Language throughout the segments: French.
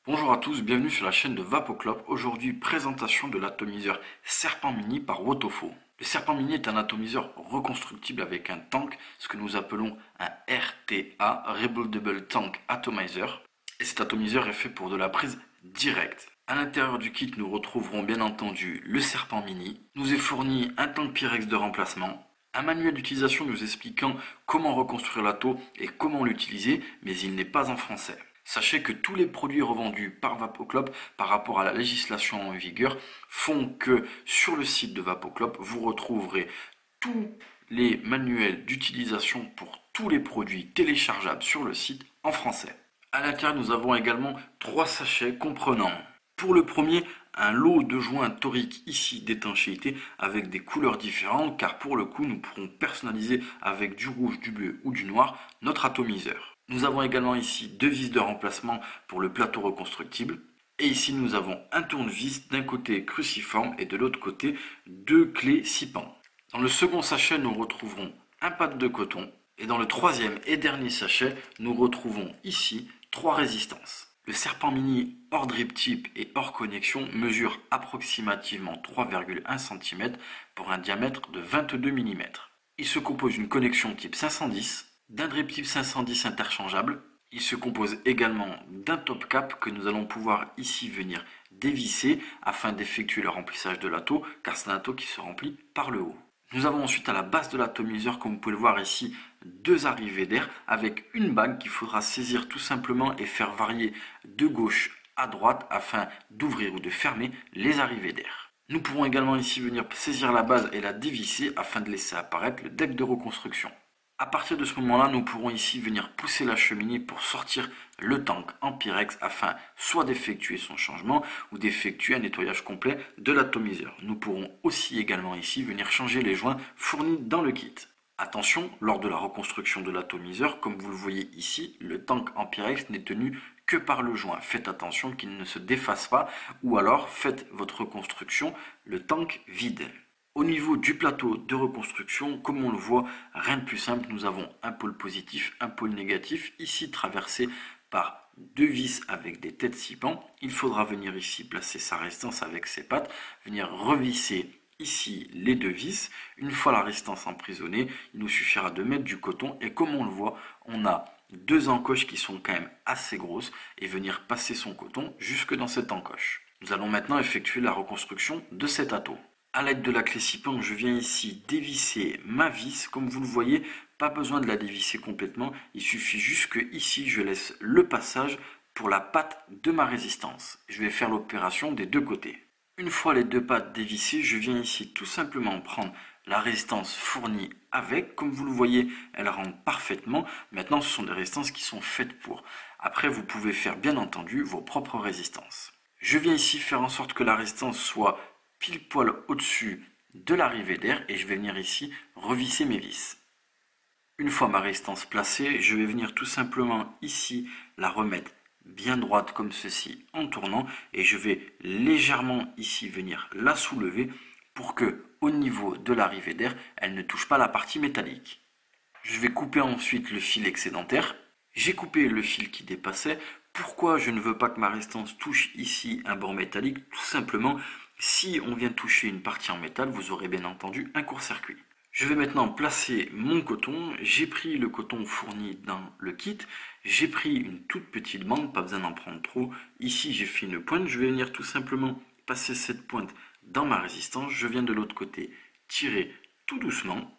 Bonjour à tous, bienvenue sur la chaîne de Vapoclop. Aujourd'hui, présentation de l'atomiseur Serpent Mini par Wotofo. Le Serpent Mini est un atomiseur reconstructible avec un tank, ce que nous appelons un RTA, Rebuildable Tank Atomizer. Et cet atomiseur est fait pour de la prise directe. À l'intérieur du kit, nous retrouverons bien entendu le Serpent Mini. Nous est fourni un tank Pyrex de remplacement, un manuel d'utilisation nous expliquant comment reconstruire l'atto et comment l'utiliser, mais il n'est pas en français. Sachez que tous les produits revendus par Vapoclop par rapport à la législation en vigueur font que sur le site de Vapoclop, vous retrouverez tous les manuels d'utilisation pour tous les produits téléchargeables sur le site en français. À l'intérieur, nous avons également 3 sachets comprenant, pour le premier, un lot de joints toriques ici d'étanchéité avec des couleurs différentes, car pour le coup, nous pourrons personnaliser avec du rouge, du bleu ou du noir notre atomiseur. Nous avons également ici 2 vis de remplacement pour le plateau reconstructible. Et ici, nous avons un tournevis d'un côté cruciforme et de l'autre côté 2 clés 6 pans. Dans le second sachet, nous retrouverons un pad de coton. Et dans le troisième et dernier sachet, nous retrouvons ici 3 résistances. Le Serpent Mini hors drip tip et hors connexion mesure approximativement 3,1 cm pour un diamètre de 22 mm. Il se compose d'une connexion type 510, d'un drip tip 510 interchangeable. Il se compose également d'un top cap que nous allons pouvoir ici venir dévisser afin d'effectuer le remplissage de l'atto, car c'est un atto qui se remplit par le haut. Nous avons ensuite à la base de l'atomiseur, comme vous pouvez le voir ici, 2 arrivées d'air avec une bague qu'il faudra saisir tout simplement et faire varier de gauche à droite afin d'ouvrir ou de fermer les arrivées d'air. Nous pourrons également ici venir saisir la base et la dévisser afin de laisser apparaître le deck de reconstruction. À partir de ce moment-là, nous pourrons ici venir pousser la cheminée pour sortir le tank en Pyrex afin soit d'effectuer son changement ou d'effectuer un nettoyage complet de l'atomiseur. Nous pourrons aussi également ici venir changer les joints fournis dans le kit. Attention, lors de la reconstruction de l'atomiseur, comme vous le voyez ici, le tank en Pyrex n'est tenu que par le joint. Faites attention qu'il ne se défasse pas ou alors faites votre reconstruction le tank vide. Au niveau du plateau de reconstruction, comme on le voit, rien de plus simple, nous avons un pôle positif, un pôle négatif, ici traversé par 2 vis avec des têtes 6 pans. Il faudra venir ici placer sa résistance avec ses pattes, venir revisser ici les 2 vis. Une fois la résistance emprisonnée, il nous suffira de mettre du coton et comme on le voit, on a 2 encoches qui sont quand même assez grosses et venir passer son coton jusque dans cette encoche. Nous allons maintenant effectuer la reconstruction de cet atto. A l'aide de la clé 6 pans, je viens ici dévisser ma vis. Comme vous le voyez, pas besoin de la dévisser complètement. Il suffit juste que ici, je laisse le passage pour la patte de ma résistance. Je vais faire l'opération des deux côtés. Une fois les 2 pattes dévissées, je viens ici tout simplement prendre la résistance fournie avec. Comme vous le voyez, elle rentre parfaitement. Maintenant, ce sont des résistances qui sont faites pour. Après, vous pouvez faire bien entendu vos propres résistances. Je viens ici faire en sorte que la résistance soit pile poil au-dessus de l'arrivée d'air et je vais venir ici revisser mes vis. Une fois ma résistance placée, je vais venir tout simplement ici la remettre bien droite comme ceci en tournant et je vais légèrement ici venir la soulever pour que au niveau de l'arrivée d'air, elle ne touche pas la partie métallique. Je vais couper ensuite le fil excédentaire. J'ai coupé le fil qui dépassait. Pourquoi je ne veux pas que ma résistance touche ici un bord métallique? Tout simplement, si on vient toucher une partie en métal, vous aurez bien entendu un court-circuit. Je vais maintenant placer mon coton. J'ai pris le coton fourni dans le kit. J'ai pris une toute petite bande, pas besoin d'en prendre trop. Ici, j'ai fait une pointe. Je vais venir tout simplement passer cette pointe dans ma résistance. Je viens de l'autre côté tirer tout doucement.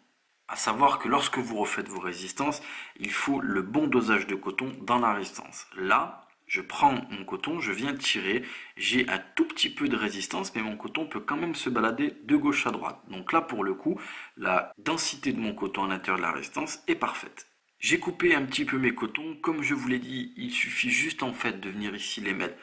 À savoir que lorsque vous refaites vos résistances, il faut le bon dosage de coton dans la résistance. Là, je prends mon coton, je viens tirer, j'ai un tout petit peu de résistance, mais mon coton peut quand même se balader de gauche à droite. Donc là, pour le coup, la densité de mon coton à l'intérieur de la résistance est parfaite. J'ai coupé un petit peu mes cotons. Comme je vous l'ai dit, il suffit juste en fait de venir ici les mettre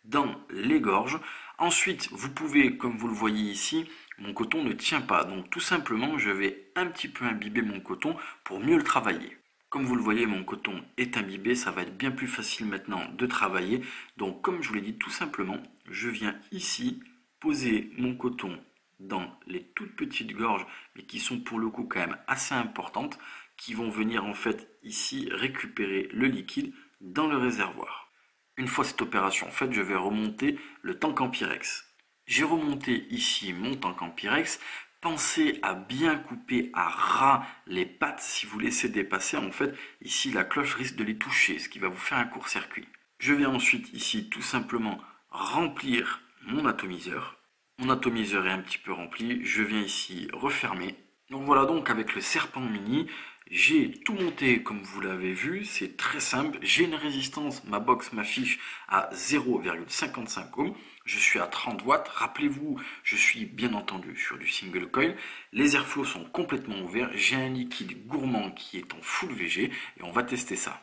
dans les gorges. Ensuite, vous pouvez, comme vous le voyez ici, mon coton ne tient pas. Donc tout simplement, je vais un petit peu imbiber mon coton pour mieux le travailler. Comme vous le voyez, mon coton est imbibé, ça va être bien plus facile maintenant de travailler. Donc comme je vous l'ai dit, tout simplement, je viens ici poser mon coton dans les toutes petites gorges, mais qui sont pour le coup quand même assez importantes, qui vont venir en fait ici récupérer le liquide dans le réservoir. Une fois cette opération faite, je vais remonter le tank en Pyrex. J'ai remonté ici mon tank en Pyrex. Pensez à bien couper à ras les pattes si vous laissez dépasser. En fait, ici, la cloche risque de les toucher, ce qui va vous faire un court-circuit. Je vais ensuite ici tout simplement remplir mon atomiseur. Mon atomiseur est un petit peu rempli. Je viens ici refermer. Donc voilà, donc avec le serpent mini, j'ai tout monté comme vous l'avez vu, c'est très simple. J'ai une résistance, ma box m'affiche à 0,55 ohms. Je suis à 30 watts. Rappelez-vous, je suis bien entendu sur du single coil. Les airflows sont complètement ouverts. J'ai un liquide gourmand qui est en full VG et on va tester ça.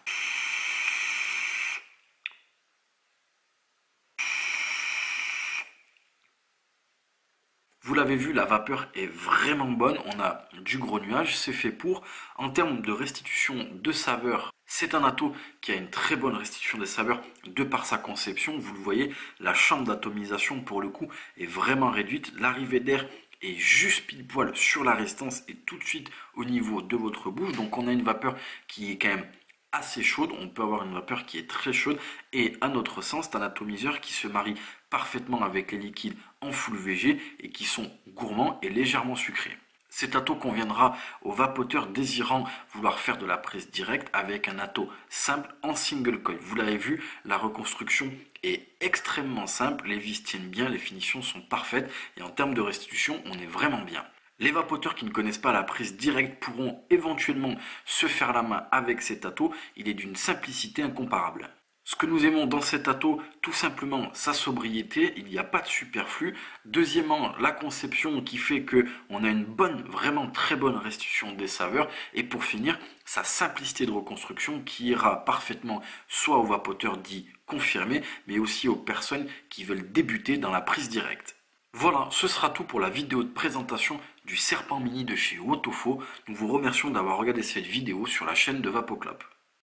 Vous l'avez vu, la vapeur est vraiment bonne. On a du gros nuage, c'est fait pour. En termes de restitution de saveur, c'est un atto qui a une très bonne restitution des saveurs de par sa conception. Vous le voyez, la chambre d'atomisation pour le coup est vraiment réduite. L'arrivée d'air est juste pile poil sur la résistance et tout de suite au niveau de votre bouche. Donc on a une vapeur qui est quand même assez chaude, on peut avoir une vapeur qui est très chaude et à notre sens c'est un atomiseur qui se marie parfaitement avec les liquides en full VG et qui sont gourmands et légèrement sucrés. Cet atto conviendra aux vapoteurs désirant vouloir faire de la prise directe avec un atto simple en single coil. Vous l'avez vu, la reconstruction est extrêmement simple, les vis tiennent bien, les finitions sont parfaites et en termes de restitution, on est vraiment bien. Les vapoteurs qui ne connaissent pas la prise directe pourront éventuellement se faire la main avec cet atto, il est d'une simplicité incomparable. Ce que nous aimons dans cet atto, tout simplement sa sobriété, il n'y a pas de superflu. Deuxièmement, la conception qui fait qu'on a une bonne, vraiment très bonne restitution des saveurs. Et pour finir, sa simplicité de reconstruction qui ira parfaitement soit aux vapoteurs dits confirmés, mais aussi aux personnes qui veulent débuter dans la prise directe. Voilà, ce sera tout pour la vidéo de présentation du serpent mini de chez Wotofo. Nous vous remercions d'avoir regardé cette vidéo sur la chaîne de Vapoclop.